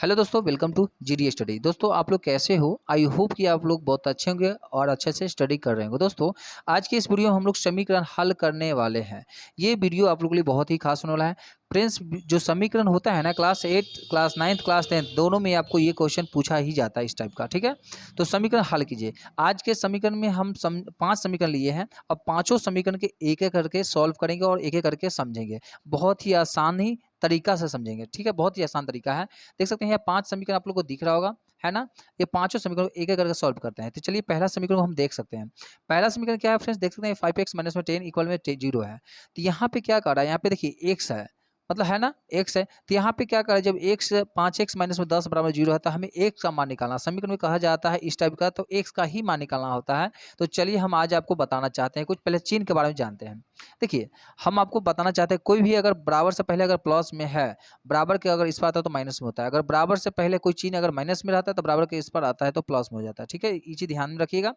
Hello दोस्तों, welcome to GD study. दोस्तों, आप लोग कैसे हो? आई होप कि आप लोग बहुत अच्छे होंगे और अच्छे से स्टडी कर रहे होंगे। दोस्तों, आज की इस वीडियो में हम लोग समीकरण हल करने वाले हैं। ये वीडियो आप लोगों के लिए बहुत ही खास होने वाला है। फ्रेंड्स, जो समीकरण होता है ना, क्लास 8, क्लास 9, क्लास 10 दोनों में आपको ये क्वेश्चन पूछा ही जाता है इस टाइप का। ठीक है, तो समीकरण हल कीजिए। आज के समीकरण में हम 5 समीकरण लिए हैं और पाँचों समीकरण के एक एक करके सॉल्व करेंगे और एक एक करके समझेंगे। बहुत ही आसान ही तरीका से समझेंगे। ठीक है, बहुत ही आसान तरीका है। देख सकते हैं, 5 समीकरण आप लोग को दिख रहा होगा, है ना? ये पाँचों समीकरण को एक-एक करके सॉल्व करते हैं। तो चलिए पहला समीकरण को हम देख सकते हैं। पहला समीकरण क्या है फ्रेंड्स? देख सकते हैं 5x - में 10 इक्वल में 0 है। तो यहाँ पे क्या कर रहा है? यहाँ पे देखिए x है, मतलब है ना? x है। तो यहाँ पे क्या कर रहा है? जब x 5x - में 10 बराबर 0 है तो हमें x का मान निकालना। समीकरण में कहा जाता है इस टाइप का, तो x का ही मान निकालना होता है। तो चलिए हम आज आपको बताना चाहते हैं कुछ, पहले चिन्ह के बारे में जानते हैं। देखिए, हम आपको बताना चाहते हैं कोई भी अगर बराबर से पहले अगर प्लस में है, बराबर के अगर इस पर आता है तो माइनस में होता है। अगर बराबर से पहले कोई चिन्ह अगर माइनस में रहता है तो बराबर के इस पर आता है तो प्लस में हो जाता है। ठीक है, ये चीज ध्यान में रखिएगा।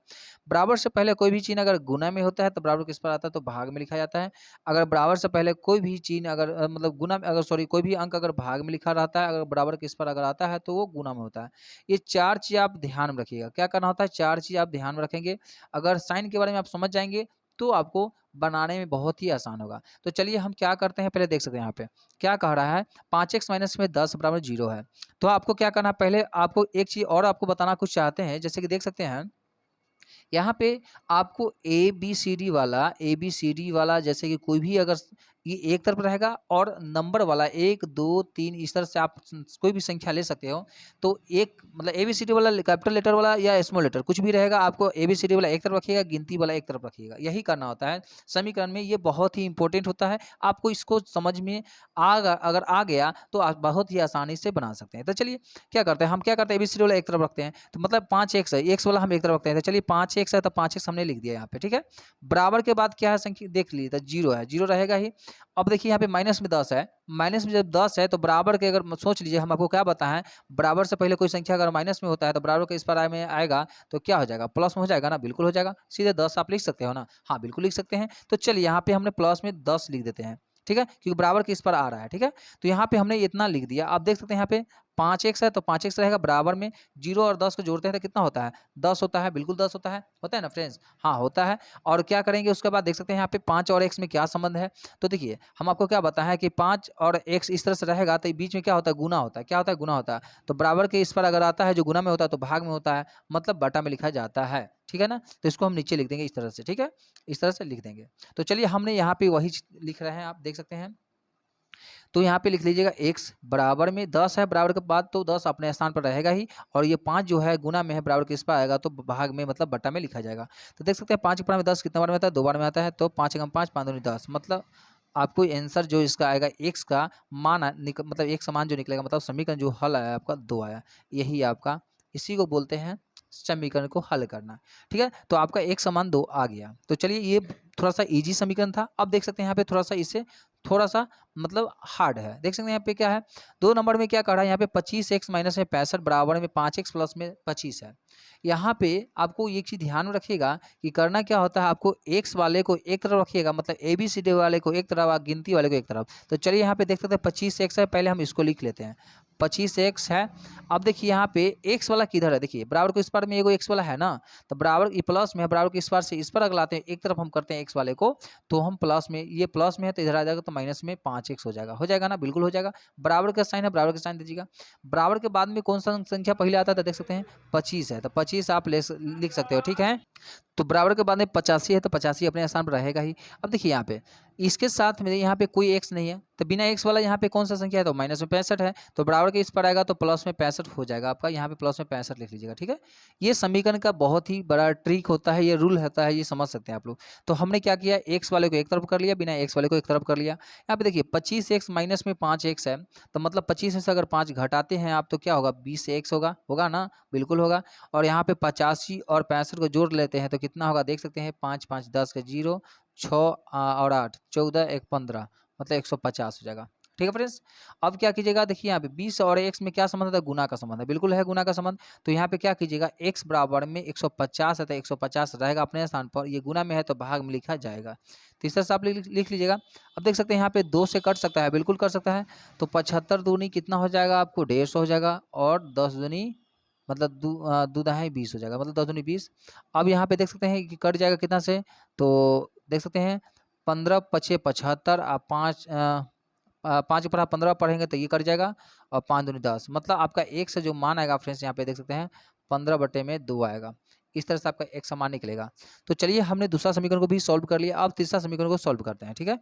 बराबर से पहले कोई भी चिन्ह अगर गुना में होता है तो बराबर के इस पर आता है तो भाग में लिखा जाता है। अगर बराबर से पहले कोई भी चिन्ह अगर मतलब गुना में, अगर सॉरी, कोई भी अंक अगर भाग में लिखा रहता है, अगर बराबर के इस पर अगर आता है तो वो गुना में होता है। ये चार चीज आप ध्यान में रखिएगा। क्या करना होता है? चार चीज आप ध्यान में रखेंगे। अगर साइन के बारे में आप समझ जाएंगे तो आपको बनाने में बहुत ही आसान होगा। तो चलिए हम क्या करते हैं, पहले देख सकते हैं यहाँ पे क्या कह रहा है। 5x - में 10 बराबर 0 है। तो आपको क्या करना है, पहले आपको एक चीज और आपको बताना कुछ चाहते हैं, जैसे कि देख सकते हैं यहाँ पे आपको ए बी सी डी वाला जैसे कि कोई भी अगर ये एक तरफ रहेगा और नंबर वाला 1 2 3 इस तरह से आप कोई भी संख्या ले सकते हो। तो एक मतलब ए बी सी डी वाला कैपिटल लेटर वाला या स्मॉल लेटर कुछ भी रहेगा, आपको ए बी सी डी वाला एक तरफ रखिएगा, गिनती वाला एक तरफ रखिएगा। यही करना होता है समीकरण में। ये बहुत ही इंपॉर्टेंट होता है। आपको इसको समझ में अगर आ गया तो आप बहुत ही आसानी से बना सकते हैं। तो चलिए क्या करते हैं, हम क्या करते हैं, एबीसीडी वाला एक तरफ रखते हैं। तो मतलब 5x है, एक्स वाला हम एक तरफ रखते हैं। तो चलिए 5x है तो 5x हमने लिख दिया यहाँ पे। ठीक है, बराबर के बाद क्या है, संख्या देख लीजिए, तो 0 है, 0 रहेगा ही। अब देखिए यहाँ पे माइनस में 10 है। माइनस में जब 10 है तो बराबर के अगर सोच लीजिए, हम आपको क्या बताएं, बराबर से पहले कोई संख्या अगर माइनस में होता है तो बराबर के इस पर में आएगा तो क्या हो जाएगा, प्लस में हो जाएगा ना। बिल्कुल हो जाएगा, सीधे 10 आप लिख सकते हो ना। हाँ, बिल्कुल लिख सकते हैं। तो चलिए यहाँ पे हमने प्लस में 10 लिख देते हैं। ठीक है, क्योंकि बराबर के इस पर आ रहा है। ठीक है, तो यहाँ पे हमने इतना लिख दिया। आप देख सकते हैं यहाँ पे 5x है तो 5x रहेगा बराबर में 0 और 10 को जोड़ते हैं तो कितना होता है, 10 होता है। बिल्कुल 10 होता है ना फ्रेंड्स? हाँ, होता है। और क्या करेंगे उसके बाद, देख सकते हैं यहाँ पे 5 और x में क्या संबंध है। तो देखिए हम आपको क्या बताएं कि 5 और x इस तरह से रहेगा तो बीच में क्या होता है, गुना होता है। क्या होता है, गुना होता है। तो बराबर के इस पर अगर आता है जो गुना में होता है तो भाग में होता है, मतलब बटा में लिखा जाता है। ठीक है ना, तो इसको हम नीचे लिख देंगे इस तरह से। ठीक है, इस तरह से लिख देंगे। तो चलिए हमने यहाँ पे वही लिख रहे हैं, आप देख सकते हैं। तो यहाँ पे लिख लीजिएगा x बराबर में 10 है, बराबर के बाद तो 10 अपने स्थान पर रहेगा ही। और ये 5 जो है गुना में है, बराबर के इस पर आएगा तो भाग में मतलब बटा में लिखा जाएगा। तो देख सकते हैं 5 के बार में 10 कितना बार में आता है, 2 बार में आता है। तो 5 एकम 5, 5 दूनी 10, मतलब आपको आंसर जो इसका आएगा x का मान मतलब एक समान जो निकलेगा, मतलब समीकरण जो हल आया आपका 2 आया। यही आपका, इसी को बोलते हैं समीकरण को हल करना। ठीक है, तो आपका एक समान 2 आ गया। तो चलिए ये थोड़ा सा इजी समीकरण था। अब देख सकते हैं यहाँ पे थोड़ा सा इससे थोड़ा सा मतलब हार्ड है। देख सकते हैं यहाँ पे क्या है, 2 नंबर में क्या कह रहा है, यहाँ पे 25x - में 65 बराबर में 5x प्लस में 25 है। यहाँ पे आपको एक चीज ध्यान में रखिएगा कि करना क्या होता है, आपको x वाले को एक तरफ रखिएगा, मतलब ए बी सी डी वाले को एक तरफ और गिनती वाले को एक तरफ। तो चलिए यहाँ पे देख सकते हैं 25x है, पहले हम इसको लिख लेते हैं। 25x है। अब देखिए यहाँ पे x वाला किधर है, देखिए बराबर को इस पार में एगो x वाला है ना, तो बराबर ये प्लस में है, बराबर के इस पार से इस पर अगर लाते हैं, एक तरफ हम करते हैं x वाले को, तो हम प्लस में, ये प्लस में है तो इधर आ जाएगा तो माइनस में 5x हो जाएगा ना। बिल्कुल हो जाएगा। बराबर का साइन है, बराबर का साइन दीजिएगा। बराबर के बाद में कौन सा संख्या पहले आता है, तो देख सकते हैं 25 है, तो 25 आप लिख सकते हो। ठीक है, तो बराबर के बाद में 85 है तो 85 अपने स्थान पर रहेगा ही। अब देखिए यहाँ पे इसके साथ में यहाँ पे कोई x नहीं है, तो बिना x वाला यहाँ पे कौन सा संख्या है, तो माइनस में 65 है। तो बराबर के इस पर आएगा तो प्लस में 65 हो जाएगा आपका, यहाँ पे प्लस में 65 लिख लीजिएगा। ठीक है, ये समीकरण का बहुत ही बड़ा ट्रिक होता है, ये रूल होता है, ये समझ सकते हैं आप लोग। तो हमने क्या किया, x वाले को एक तरफ कर लिया, बिना x वाले को एक तरफ कर लिया। यहाँ पे देखिए 25x माइनस में 5x है, तो मतलब 25 में से अगर 5 घटाते हैं आप तो क्या होगा, 20x होगा, होगा ना। बिल्कुल होगा। और यहाँ पे 85 और 65 को जोड़ लेते हैं तो कितना होगा, देख सकते हैं 5 5 10 का 0, 6 और 8 14 1 15, मतलब 150 हो जाएगा। ठीक ठीक है फ्रेंड्स। अब क्या कीजिएगा, देखिए यहाँ पे 20 और x में क्या संबंध है, गुना का संबंध है, बिल्कुल है गुना का संबंध। तो यहाँ पे क्या कीजिएगा, x बराबर में 150 है तो 150 रहेगा अपने स्थान पर, ये गुना में है तो भाग में लिखा जाएगा। तो इस तरह से आप लिख लीजिएगा। अब देख सकते हैं यहाँ पे 2 से कट सकता है, बिल्कुल कर सकता है। तो 75 दूनी कितना हो जाएगा आपको, 150 हो जाएगा, और 10 दूनी मतलब दो दहाई 20 हो जाएगा, मतलब 10 दूनी 20। अब यहाँ पे देख सकते हैं कि कट जाएगा कितना से, तो देख सकते हैं 15 पचे 75 आप 5 ऊपर आप 15 पढ़ेंगे तो ये कट जाएगा, और 5 दूनी 10, मतलब आपका एक से जो मान आएगा फ्रेंड्स यहाँ पे देख सकते हैं 15/2 आएगा। इस तरह से आपका एक समान निकलेगा। तो चलिए हमने दूसरा समीकरण को भी सॉल्व कर लिया, अब तीसरा समीकरण को सॉल्व करते हैं, ठीक है।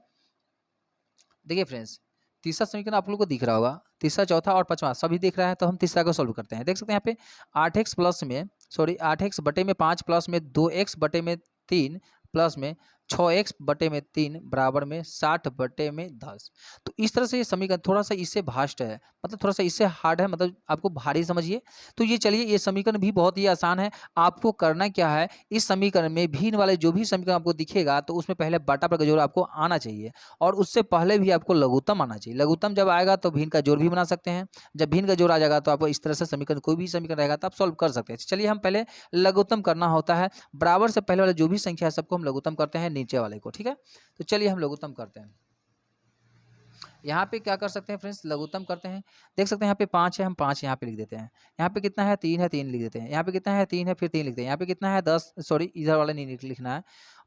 देखिए फ्रेंड्स, तीसरा समीकरण आप लोग को दिख रहा होगा, तीसरा चौथा और पांचवा सभी दिख रहा है, तो हम तीसरा को सॉल्व करते हैं। देख सकते हैं यहाँ पे 8x प्लस में 8x/5 प्लस में 2x/3 प्लस में 6x/3 बराबर में 60/10। तो इस तरह से ये समीकरण थोड़ा सा इससे भास्ट है, मतलब थोड़ा सा इससे हार्ड है, मतलब आपको भारी समझिए। तो ये चलिए, ये समीकरण भी बहुत ही आसान है। आपको करना क्या है, इस समीकरण में भिन्न वाले जो भी समीकरण आपको दिखेगा तो उसमें पहले बटा पर का जोड़ आपको आना चाहिए, और उससे पहले भी आपको लघुत्तम आना चाहिए। लघुत्तम जब आएगा तो भिन्न का जोड़ भी बना सकते हैं, जब भिन्न का जोड़ आ जाएगा तो आपको इस तरह से समीकरण, कोई भी समीकरण रहेगा तो आप सॉल्व कर सकते हैं। चलिए हम पहले लघुत्तम करना होता है, बराबर से पहले वाले जो भी संख्या है सबको हम लघुत्तम करते हैं नीचे वाले को, ठीक है। तो चलिए हम लघुत्तम करते हैं। यहाँ पे क्या कर सकते हैं फ्रेंड्स, लघुत्तम करते हैं। देख सकते हैं यहाँ पे 5 है, हम 5 यहाँ पे लिख देते हैं। यहाँ पे कितना है, 3 है, 3 लिख देते हैं। यहाँ पे कितना है, 3 है, फिर 3 लिखते हैं। यहाँ पे कितना है, 10, सॉरी इधर वाला नहीं लिखना है,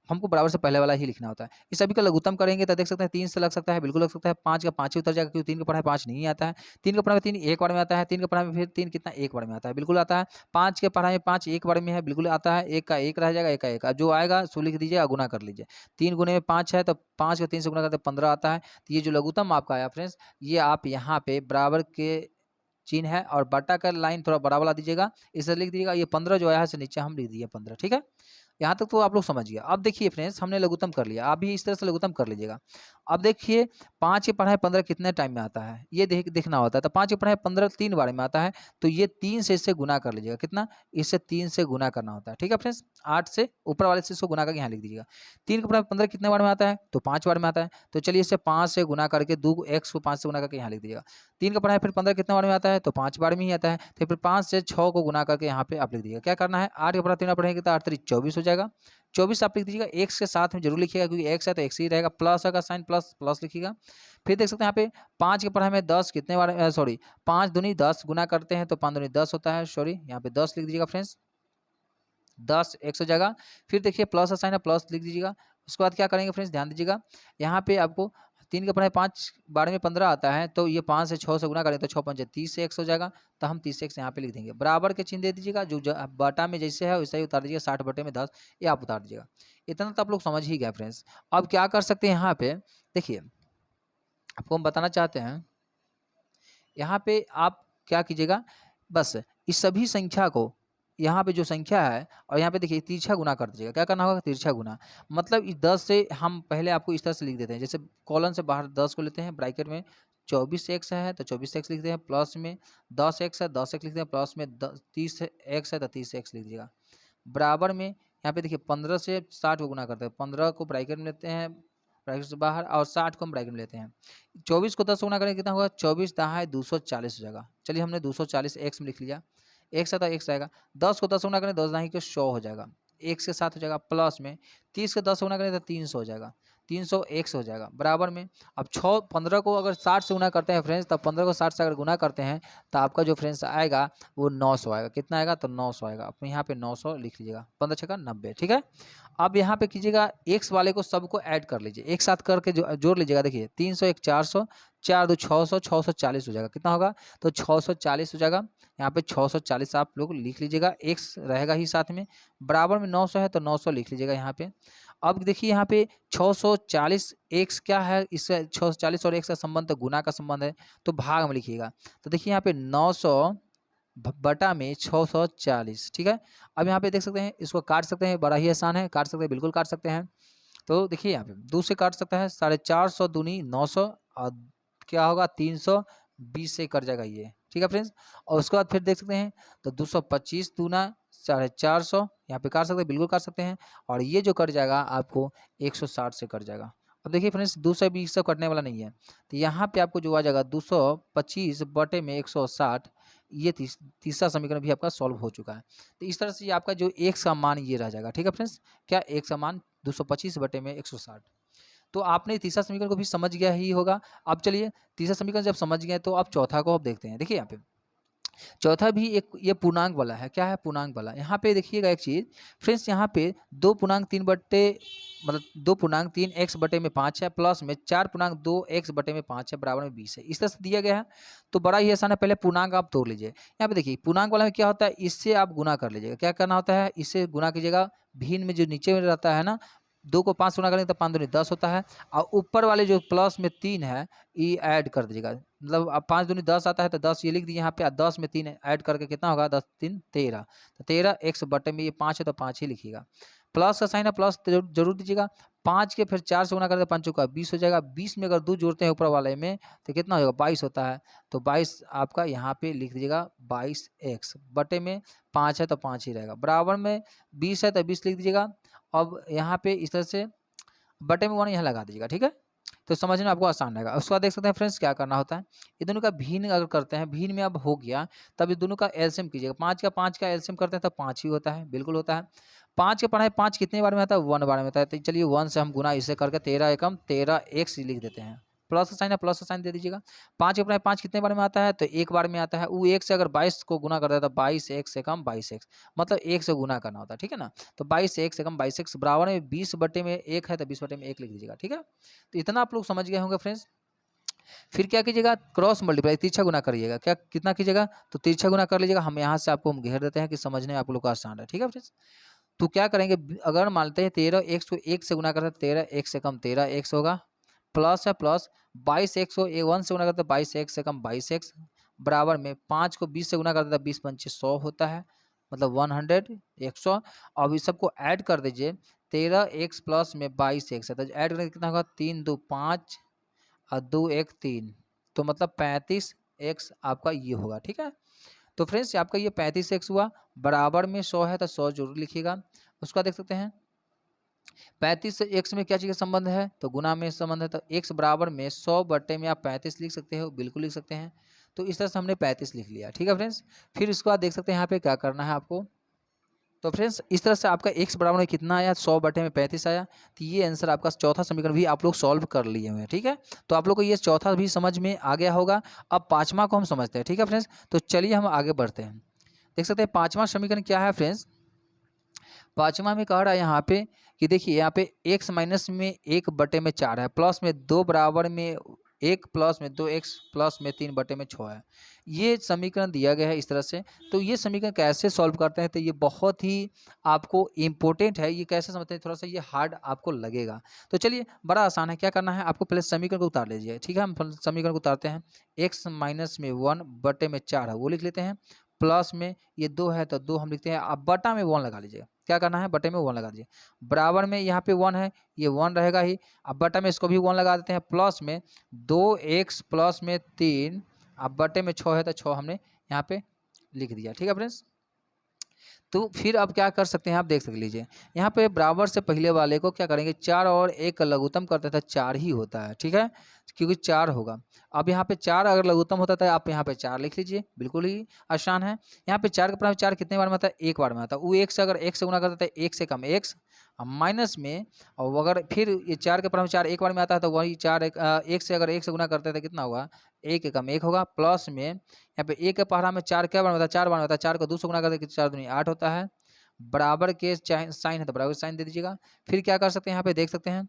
हमको बराबर से पहले वाला ही लिखना होता है। इस सभी का लघुत्तम करेंगे तो देख सकते हैं 3 से लग सकता है, बिल्कुल लग सकता है। 5 का 5 ही उतर जाएगा, क्योंकि 3 का पढ़ा है 5 नहीं आता है। 3 का पढ़ा में 3 एक बार में आता है, 3 का पढ़ा में फिर 3 कितना एक बार में आता है, बिल्कुल आता है। 5 के पढ़ा में 5 एक बार में है, बिल्कुल आता है। 1 का 1 रह जाएगा, 1 का 1, जो आएगा सो लिख दीजिए, गुना कर लीजिए। 3 गुने में 5 है तो 5 को 3 से गुना करते 15 आता है। तो ये जो लघुत्तम आपका आया फ्रेंड्स, ये आप यहाँ पे बराबर के चिन्ह है और बटा कर लाइन थोड़ा बड़ा वाला दीजिएगा, इसे लिख दीजिएगा। ये 15 जो आया है से नीचे हम लिख दिए 15, ठीक है। यहाँ तक तो आप लोग समझ गए। अब देखिए फ्रेंड्स, हमने लघुत्तम कर लिया, आप भी इस तरह से लघुत्तम कर लीजिएगा। अब देखिए 5 की पढ़ाई 15 कितने टाइम में आता है, ये देखना होता है। तो 5 की पढ़ाई 15 3 बार में आता है, तो ये 3 से इससे गुना कर लीजिएगा। कितना, इससे 3 से गुना करना होता है, ठीक है फ्रेंड्स। 8 से ऊपर वाले से इसको गुना करके यहाँ लिख दीजिएगा। 3 की पढ़ाई 15 कितने बार में आता है, तो 5 बार में आता है। तो चलिए इससे 5 से गुना करके 2 x को 5 से गुना करके यहाँ लिख दीजिएगा। 3 का पढ़ाई फिर 15 कितने बार में आता है, तो 5 बार में ही आता है। तो फिर 5 से 6 को गुना करके यहाँ पे आप लिख दीजिएगा। क्या करना है, 8 का पढ़ा 3 पढ़ेंगे तो 8 3 24 हो जाएगा। 24 आप लिख दीजिएगा, एक्स के साथ में जरूर लिखिएगा, क्योंकि एक्स है तो एक्स ही रहेगा। प्लस का साइन, प्लस प्लस लिखिएगा। फिर देख सकते हैं यहाँ पे 5 के पढ़ाई में 10 कितने बार, सॉरी 5 दूनी 10 गुना करते हैं तो 5 दूनी 10 होता है, सॉरी यहाँ पे 10 लिख दीजिएगा फ्रेंड्स। 10 100 हो जाएगा। फिर देखिए प्लस का साइन है, प्लस लिख दीजिएगा। उसके बाद क्या करेंगे फ्रेंड्स, ध्यान दीजिएगा। यहाँ पे आपको 3 का पढ़ाई 5 बार में 15 आता है, तो ये 5 से 6 से गुना करें तो 6 5 30 से 100 हो जाएगा। तो हम 30 से 100 यहाँ पे लिख देंगे। बराबर के चिन्ह दे दीजिएगा, जो बटा में जैसे है वैसे ही उतार दीजिएगा। 60/10 ये आप उतार दीजिएगा। इतना तो आप लोग समझ ही गए फ्रेंड्स। अब क्या कर सकते हैं, यहाँ पे देखिए आपको हम बताना चाहते हैं, यहाँ पे आप क्या कीजिएगा, बस इस सभी संख्या को, यहाँ पे जो संख्या है और यहाँ पे देखिए तिरछा गुना कर दीजिएगा। क्या करना होगा, तिरछा गुना, मतलब इस 10 से हम पहले आपको इस तरह से लिख देते हैं। जैसे कॉलन से बाहर 10 को लेते हैं, ब्रैकेट में 24x है तो 24x लिखते हैं, प्लस में 10x है 10x लिखते हैं, प्लस में 30x है तो 30x लिख दीजिएगा। बराबर में यहाँ पे देखिए 15 से 60 को गुना करते हैं। 15 को ब्रैकेट में लेते हैं, ब्रैकेट से बाहर, और 60 को हम ब्रैकेट में लेते हैं। 24 को 10 से गुना करेंगे कितना होगा, 24 दहाई 240 हो जाएगा। चलिए हमने 240 एक्स में लिख लिया, एक्स है तो एक्स रहेगा। 10 को 10 से गुना करें 10 दहाई के 100 हो जाएगा, एक्स के साथ हो जाएगा। प्लस में 30 को 10 से गुना करें तो 300 हो जाएगा, 300 एक्स हो जाएगा। बराबर में अब 15 को अगर 60 से गुना करते हैं फ्रेंड्स, तब 15 को 60 से अगर गुना करते हैं तो आपका जो फ्रेंड्स आएगा वो 900 आएगा। कितना आएगा, तो 900 आएगा। आप यहाँ पे 900 लिख लीजिएगा, 15 छक्का 90, ठीक है। अब यहाँ पे कीजिएगा, एक्स वाले को सबको ऐड कर लीजिए, एक साथ करके जोड़ लीजिएगा। देखिए 300 1 400, 4 2 600, 640 हो जाएगा। कितना होगा, तो 640 हो जाएगा। यहाँ पे 640 आप लोग लिख लीजिएगा, एक्स रहेगा ही साथ में। बराबर में 900 है तो 900 लिख लीजिएगा यहाँ पे। अब देखिए यहाँ पे 640 एक्स क्या है, इससे 640 और एक्स का संबंध तो गुना का संबंध है, तो भाग में लिखिएगा। तो देखिए यहाँ पे 900 बटा में 640, ठीक है। अब यहाँ पे देख सकते हैं, इसको काट सकते हैं, बड़ा ही आसान है, काट सकते हैं, बिल्कुल काट सकते हैं। तो देखिए यहाँ पे 2 से काट सकता है, 450 दूनी 900, और क्या होगा 320 से कट जाएगा ये, ठीक है फ्रेंड्स। और उसके बाद फिर देख सकते हैं, तो 225 दूना 450, यहाँ पे काट सकते हैं, बिल्कुल काट सकते हैं। और ये जो कट जाएगा आपको 160 से कट जाएगा। अब देखिए फ्रेंड्स 220 से कटने वाला नहीं है, तो यहाँ पे आपको जो आ जाएगा 225 बटे में 160, ये तीसरा समीकरण भी आपका सॉल्व हो चुका है। तो इस तरह से ये आपका जो x का मान ये रह जाएगा, ठीक है फ्रेंड्स, क्या x का मान 225 बटे में 160। तो आपने तीसरा समीकरण को भी समझ गया ही होगा। अब चलिए तीसरा समीकरण जब समझ गए तो अब चौथा को अब देखते हैं। देखिए यहाँ पे चौथा भी एक ये पूर्णांक वाला है। क्या है? पूर्णांक वाला। यहाँ पे देखिएगा एक चीज़ फ्रेंड्स, यहाँ पे 2.3 बट्टे मतलब 2.3 x बटे में 5 है, प्लस में 4.2 x बटे में 5 है, बराबर में 20 है। इस तरह से दिया गया है। तो बड़ा ही आसान है, पहले पूर्णांक आप तोड़ लीजिए। यहाँ पे देखिए पूर्णांक वाला में क्या होता है, इससे आप गुना कर लीजिएगा। क्या करना होता है, इससे गुना कीजिएगा। भिन्न में जो नीचे में रहता है ना, 2 को 5 से गुना करेंगे तो 5 दूनी 10 होता है, और ऊपर वाले जो प्लस में 3 है ये ऐड कर दीजिएगा। मतलब अब 5 दूनी 10 आता है तो 10 ये लिख दिए यहाँ पे, 10 में 3 ऐड करके कितना होगा, 10 3 13, तो 13 x बटे में ये 5 है तो 5 ही लिखिएगा। प्लस का साइन है, प्लस जरूर दीजिएगा। 5 के फिर 4 से गुना करते 5 चौका 20 हो जाएगा। 20 में अगर 2 जोड़ते हैं ऊपर वाले में तो कितना हो जाएगा, 22 होता है। तो 22 आपका यहाँ पे लिख दीजिएगा 22x बटे में 5 है तो 5 ही रहेगा, बराबर में 20 है तो 20 लिख दीजिएगा। अब यहाँ पे इस तरह से बटे में 1 यहाँ लगा दीजिएगा, ठीक है। तो समझने में आपको आसान रहेगा। उसके बाद देख सकते हैं फ्रेंड्स क्या करना होता है, ये दोनों का भिन्न अगर करते हैं, भिन्न में अब हो गया तब ये दोनों का एलसीएम कीजिएगा। 5 का एलसीएम करते हैं तो 5 ही होता है, बिल्कुल होता है। 5 के पढ़ाई 5 कितने बार में आता है, 1 बार में आता है। तो चलिए 1 से हम गुना इसे करके 13 एकम 13 x लिख देते हैं। प्लस का साइन है, प्लस का साइन दे दीजिएगा। 5 के पढ़ाई 5 कितने बार में आता है, तो 1 बार में आता है। वो 1 से अगर 22 को गुना करता है तो 22x एकम 22x, मतलब 1 से गुना करना होता है, ठीक है ना। तो 22x एकम 22x बराबर में 20 बटे में 1 है तो 20 बटे में 1 लिख दीजिएगा, ठीक है। तो इतना आप लोग समझ गए होंगे फ्रेंड्स। फिर क्या कीजिएगा, क्रॉस मल्टीप्लाई तिरछा गुना करिएगा। क्या कितना कीजिएगा, तो तिरछा गुना कर लीजिएगा। हम यहाँ से आपको हम घेर देते हैं कि समझने में आप लोग को आसान है, ठीक है फ्रेंड्स। तो क्या करेंगे, अगर मानते हैं 13x को 1 से गुना करते हैं 13x से कम 13x होगा, प्लस है प्लस 22x को 1 से गुना करते हैं 22x से कम 22x, बराबर में 5 को 20 से गुना करते हैं 20 पंचे 100 होता है, मतलब 100 100। अब इस सबको ऐड कर दीजिए, 13x प्लस में 22x है तो ऐड करने कितना होगा, 3 2 5 और 2 1 3, तो मतलब 35x आपका ये होगा, ठीक है। तो फ्रेंड्स आपका ये 35x हुआ, बराबर में 100 है तो 100 जरूर लिखिएगा। उसका देख सकते हैं 35 से x में क्या चीज़ का संबंध है, तो गुना में संबंध है, तो x बराबर में 100 बटे में आप 35 लिख सकते हो, बिल्कुल लिख सकते हैं। तो इस तरह से हमने 35 लिख लिया, ठीक है फ्रेंड्स। फिर उसके बाद देख सकते हैं यहाँ पे क्या करना है आपको। तो फ्रेंड्स इस तरह से आपका x बराबर में कितना आया, 100 बटे में 35 आया। तो ये आंसर आपका चौथा समीकरण भी आप लोग सॉल्व कर लिए हुए हैं, ठीक है। तो आप लोग को ये चौथा भी समझ में आ गया होगा। अब पाँचवा को हम समझते हैं, ठीक है फ्रेंड्स। तो चलिए हम आगे बढ़ते हैं। देख सकते हैं पाँचवा समीकरण क्या है फ्रेंड्स। पाँचवा में कह रहा है यहाँ पे कि देखिए यहाँ पे x माइनस में 1 बटे में 4 है, प्लस में 2 बराबर में 1 प्लस में 2x प्लस में 3 बटे में 6 है। ये समीकरण दिया गया है इस तरह से। तो ये समीकरण कैसे सॉल्व करते हैं, तो ये बहुत ही आपको इम्पोर्टेंट है। ये कैसे समझते हैं, थोड़ा सा ये हार्ड आपको लगेगा। तो चलिए बड़ा आसान है, क्या करना है आपको, पहले समीकरण को उतार लीजिए, ठीक है। हम समीकरण को उतारते हैं। x माइनस में 1 बटे में 4 है वो लिख लेते हैं, प्लस में ये 2 है तो 2 हम लिखते हैं। अब बटा में 1 लगा लीजिए। क्या करना है, बटे में 1 लगा दीजिए। बराबर में यहाँ पे 1 है, ये 1 रहेगा ही। अब बटा में इसको भी 1 लगा देते हैं, प्लस में 2x प्लस में 3, अब बटे में 6 है तो 6 हमने यहाँ पे लिख दिया, ठीक है फ्रेंड्स। तो फिर अब क्या कर सकते हैं, आप देख सक लीजिए यहाँ पे बराबर से पहले वाले को क्या करेंगे, 4 और 1 का लघुत्तम करते थे, 4 ही होता है, ठीक है, क्योंकि 4 होगा। अब यहाँ पे 4 अगर लघुत्तम होता था, आप यहाँ पे 4 लिख लीजिए, बिल्कुल ही आसान है। यहाँ पे 4 का प्रभाव 4 कितने बार में आता है, 1 बार में आता है। वो 1 से अगर 1 से गुना करता है 1 से कम x, माइनस में, और अगर फिर ये 4 के प्रभाव 4 1 बार में आता है तो वही 4 1 से अगर 1 से गुना करते हैं तो कितना होगा, 1 एकम 1 होगा। प्लस में यहाँ पे 1 के पहाड़ा में 4 क्या बार में होता है, 4 बार में होता है। 4 को 2 से गुना करते हैं 4 दूनी 8 होता है। बराबर के साइन है तो बराबर साइन दे दीजिएगा। फिर क्या कर सकते हैं, यहाँ पे देख सकते हैं,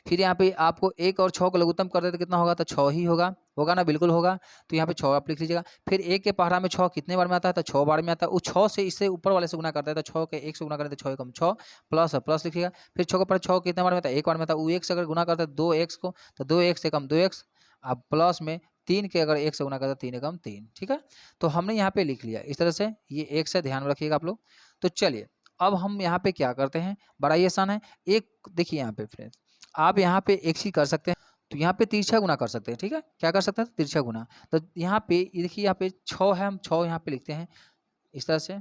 फिर यहाँ पे आपको 1 और 6 को लघुत्तम कर दे तो कितना होगा, तो 6 ही होगा, होगा ना, बिल्कुल होगा। तो यहाँ पे 6 आप लिख लीजिएगा। फिर 1 के पहाड़ा में 6 कितने बार में आता है, तो 6 बार में आता है। वो 6 से इससे ऊपर वाले से गुना करता है तो 6 के 1 से गुना करते हैं तो 6 कम 6 प्लस है, प्लस लिखिएगा। फिर 6 के पहाड़ 6 कितने बार में आता है, 1 बार में आता है। वो 1 से अगर गुना करता है 2x को तो 2x से कम 2x, अब प्लस में 3 के अगर 1 से गुना करता है 3 एकम 3, ठीक है। तो हमने यहाँ पे लिख लिया इस तरह से, ये 1 से ध्यान रखिएगा आप लोग। तो चलिए अब हम यहाँ पे क्या करते हैं, बड़ा ही आसान है। एक देखिए यहाँ पे फ्रेंड्स, आप यहाँ पे एक ही कर सकते हैं, तो यहाँ पे तिरछा गुना कर सकते हैं, ठीक है। क्या कर सकते हैं, तिरछा गुना। तो यहाँ पे ये देखिए, यहाँ पे 6 है, हम 6 यहाँ पे लिखते हैं इस तरह से।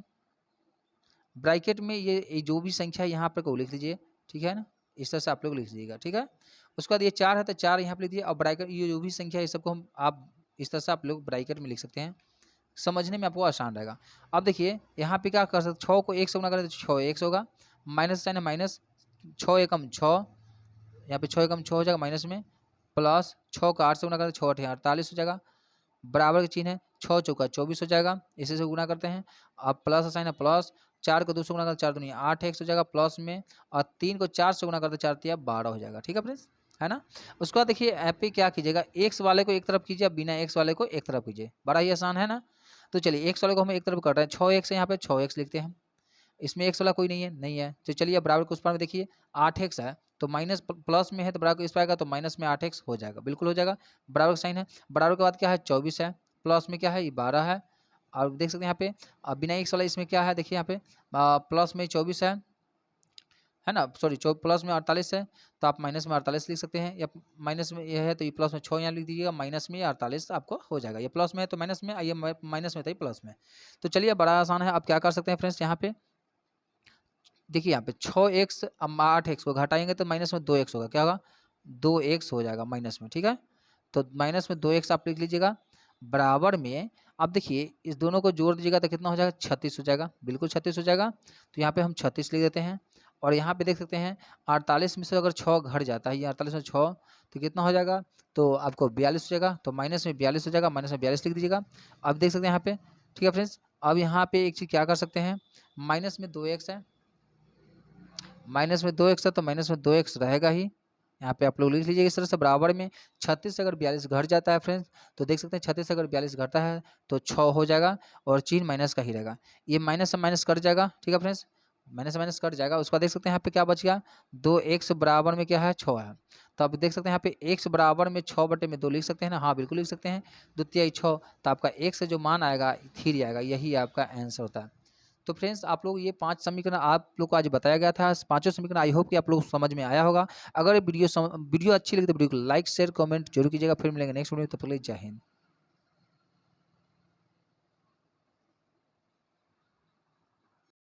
ब्रैकेट में ये जो भी संख्या है यहाँ पर को लिख लीजिए, ठीक है ना। इस तरह से आप लोग लिख लीजिएगा, ठीक है। उसके बाद ये 4 है तो 4 यहाँ पे लिख दिए। अब ब्रैकेट ये जो भी संख्या है, इस सबको हम आप इस तरह से आप लोग ब्रैकेट में लिख सकते हैं, समझने में आपको आसान रहेगा। अब देखिए यहाँ पे क्या कर सकते, 6 को 1 से गुना करें तो 6 1 होगा, माइनस साइन है माइनस, 6 एकम 6, यहाँ पे 6 एकम 6 हो जाएगा माइनस में, प्लस 6 का 8 से गुना करें तो 6 8 48 हो जाएगा, बराबर का चिन्ह है, 6 चौका 24 हो जाएगा, इसी से गुना करते हैं। अब प्लस साइन है प्लस, 4 को 2 से गुना करते 4 दूनी 8 एक्स हो जाएगा प्लस में, और 3 को 4 से गुना करते 4 तिया 12 हो जाएगा, ठीक है फ्रेंड्स, है ना। उसके बाद देखिए ऐप पे क्या कीजिएगा, एक्स वाले को एक तरफ कीजिए, बिना एक्स वाले को एक तरफ कीजिए, बड़ा ही आसान है ना। तो चलिए एक्स वाले को हम एक तरफ कर रहे हैं, 6 एक्स है यहाँ पे 6 एक्स लिखते हैं, इसमें एक्स वाला कोई नहीं है, नहीं है तो चलिए बराबर को उस पर में देखिए 8 एक्स है तो माइनस प्लस में है तो बराबर को इस पर आएगा तो माइनस में 8 एक्स हो जाएगा, बिल्कुल हो जाएगा। बराबर का साइन है, बराबर के बाद क्या है 24 है, प्लस में क्या है ये 12 है, और देख सकते हैं यहाँ पे बिना एक्स वाला इसमें क्या है, देखिए यहाँ पे प्लस में 24 है ना, सॉरी प्लस में 48 है तो आप माइनस में 48 लिख सकते हैं, या माइनस में ये है तो ये प्लस में 6 यहाँ लिख दीजिएगा, माइनस में 48 आपको हो जाएगा, ये प्लस में है तो माइनस में, ये माइनस में था ये प्लस में। तो चलिए बड़ा आसान है, आप क्या कर सकते हैं फ्रेंड्स, यहाँ पे देखिए यहाँ पे 6 एक्स, अब 8 एक्स को घटाएंगे तो माइनस में 2 एक्स होगा, क्या होगा 2 एक्स हो जाएगा माइनस में, ठीक है। तो माइनस में 2 एक्स आप लिख लीजिएगा, बराबर में अब देखिए इस दोनों को जोड़ दीजिएगा तो कितना हो जाएगा 36 हो जाएगा, बिल्कुल 36 हो जाएगा। तो यहाँ पे हम 36 लिख देते हैं, और यहाँ पे देख सकते हैं 48 में से अगर 6 घट जाता है, ये 48 में 6 तो कितना हो जाएगा, तो आपको 42 हो जाएगा, तो माइनस में 42 हो जाएगा, माइनस में 42 लिख दीजिएगा। अब देख सकते हैं यहाँ पे, ठीक है फ्रेंड्स। अब यहाँ पे एक चीज़ क्या कर सकते हैं, माइनस में 2 एक्स है, माइनस में 2 एक्स है तो माइनस में 2 एक्स रहेगा ही, यहाँ पे आप लोग लिख लीजिए इस तरह से। बराबर में 36 से अगर 42 घट जाता है फ्रेंड्स, तो देख सकते हैं 36 से अगर 42 घटता है तो 6 हो जाएगा, और चिन्ह माइनस का ही रहेगा, ये माइनस से माइनस कट जाएगा, ठीक है फ्रेंड्स, माइनस से माइनस कट जाएगा। उसका देख सकते हैं यहाँ पे क्या बच गया, 2 एक्स बराबर में क्या है 6 है, तो आप देख सकते हैं यहाँ पे एक्स बराबर में 6 बटे में 2 लिख सकते हैं ना, हाँ बिल्कुल लिख सकते हैं, 2 तिहाई 6, तो आपका एक्स से जो मान आएगा 3 आएगा, यही आपका आंसर होता है। तो फ्रेंड्स आप लोग ये 5 समीकरण आप लोग को आज बताया गया था, पांचों समीकरण आई होप कि आप लोग समझ में आया होगा। अगर वीडियो अच्छी लगी तो वीडियो को लाइक शेयर कमेंट जरूर कीजिएगा, फिर मिलेंगे नेक्स्ट वीडियो में, तब तक के लिए जय हिंद।